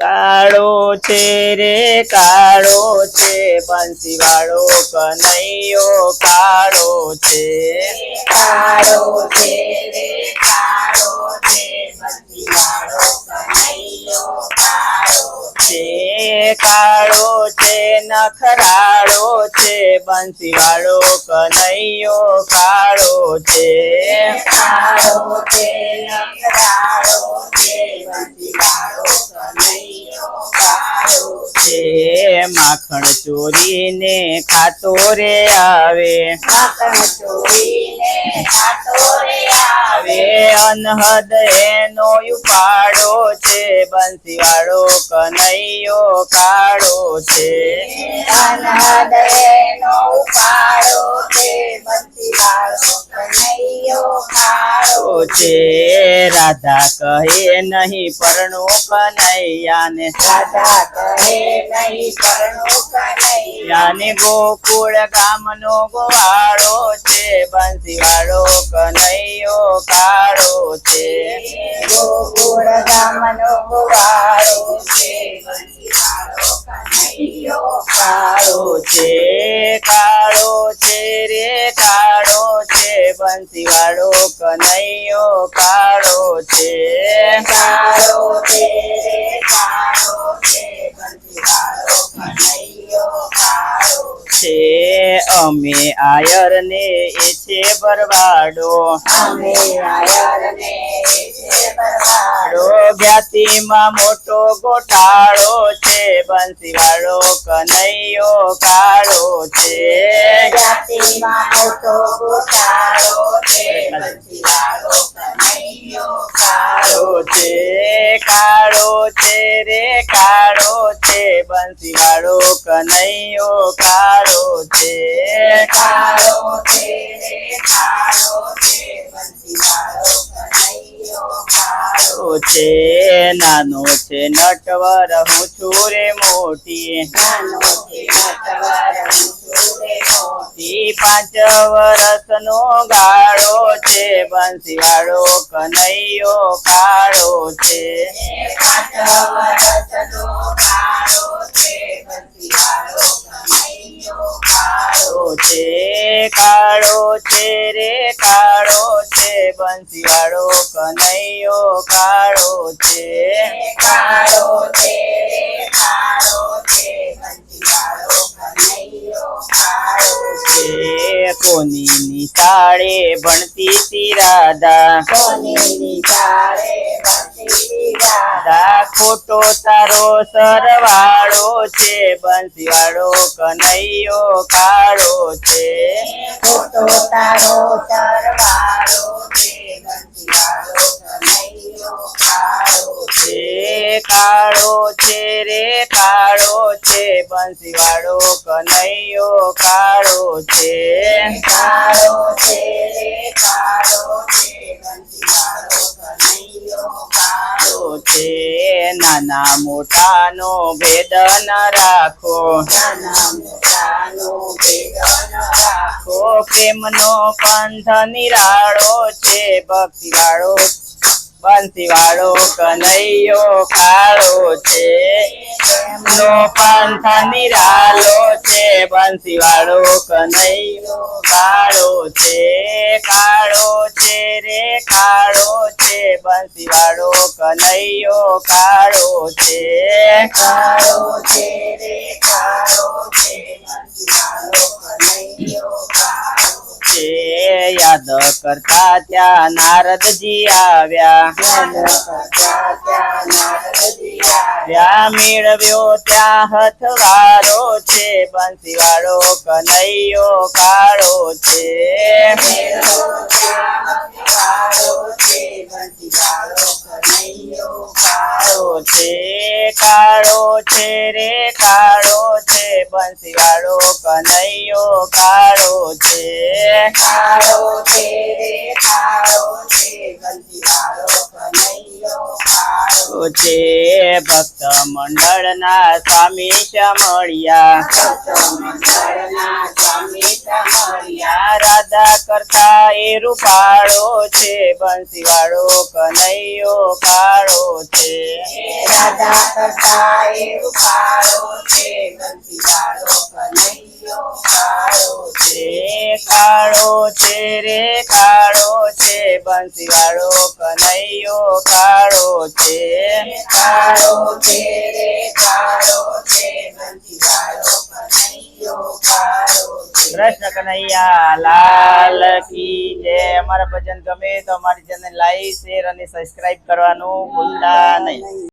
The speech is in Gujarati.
કાળો છે રે કાળો છે બંસી વાળો કનૈયો કાળો છે કાળો છે રે કાળો છે બંસી વાળો કનૈયો કાળો છે કાળો છે નખરાળો છે બંસી વાળો કનૈયો કાળો છે કાળો છે નખરાળો છે બંસી વાળો કનૈયો કાળો છે માખણ ચોરીને ખાતો રે આવે માખણ ચોરીને ખાતો રે આવે અનહદ એનો ઉપાડો છે બંસી વાળો કનૈયો કાળો છે અનાદ એનો ઉપાડો છે બંસી વાળો કનૈયો કાળો છે રાધા કહે નહીં પરણો કનૈયાને રાધા કહે નહીં પરણો કનૈયા યાને ગોકુળ ગામનો ગોવાળો છે બંસી વાળો કનૈયો કાળો છે ગોકુળ ગામનો ગોવાળો છે બંસી વાળો કનૈયો કાળો છે કાળો છે રે કાળો છે બંસી વાળો કનૈયો કાળો છે કાળો છે રે કાળો છે બંસી વાળો કનૈયો કાળો છે અમે આયર ને એ છે બરવાડો અમે આયરને છે બરવાડો જ્ઞાતિમાં મોટો ગોટાળો છે બંસી વાળો કનૈયો કાળો છે જાતિમાં મોટો ગોટાળો છે બંસી વાળો કનૈયો કાળો કાળો છે રે કાળો છે બંસી વાળો કનૈયો કાળો છે કાળો છે રે કાળો છે બંસી વાળો કનૈયો કાળો છે નાનો છે નટવર હું છું રે મોટી નાનો છે નટવર હું છું રે મોટી 5 વર્ષનો ગાળો છે બંસી વાળો કનૈયો કાળો છે 5 વર્ષનો કાળો છે બંસી વાળો કનૈયો કાળો છે કાળો છે રે કાળો છે બંસી વાળો કનૈયો કાળો છે કાળો છે રે કાળો છે બંસી વાળો કનૈયો કાળો છે કોની નિશાળે ભણતી તી રાધા કોની નિશાળે બંસી રાધા રાધા ખોટો તારો સરવાળો છે બંસી વાળો કનૈયો કાળો છે ખોટો તારો સરવાળો છે બંસી વાળો કનૈયો કાળો છે કાળો છે રે કાળો છે બંસી વાળો કનૈયો કાળો છે કાળો છે રે કાળો છે બંસી વાળો કનૈયો કાળો છે નાના મોટાનો ભેદ ન રાખો નાના મોટાનો ભેદ ન રાખો પ્રેમનો પંથ નિરાળો છે ભક્તિ વાળો બંસી વાળો કનૈયો કાળો છે નો પંથ નિરાળો છે બંસી વાળો કનૈયો કાળો છે રે કાળો છે બંસી વાળો કનૈયો કાળો છે કાળો છે રે કાળો છે બંસી વાળો કનૈયો કાળો છે યાદ કરતા ત્યાં નારદજી આવ્યા ત્યાં મેળવ્યો ત્યાં હથવારો છે બંસી વાળો કનૈયો કાળો છે કાળો છે રે કાળો છે બંસીવાળો કનૈયો કાળો છે કાળો છે રે કાળો છે બંસીવાળો કનૈયો કાળો છે ભક્ત મંડળના સ્વામી શમળિયા મંડળના સ્વામી સમળિયા રાધા કરતા એ રૂપાળો છે બંસીવાળો કનૈયો કાળો છે રાધા કરતા એ રૂપાળો છે બંસીવાળો કનૈયો કાળો છે કાળો છે રે કાળો છે બંસીવાળો કનૈયો કાળો છે કાળો છે રે કાળો છે બંસીવાળો કનૈયો કાળો છે કૃષ્ણ કનૈયા લાલ કી જય. અમારા ભજન ગમે તો અમારી ચેનલ લાઈક શેર અને સબસ્ક્રાઇબ કરવાનું ભૂલતા નહીં.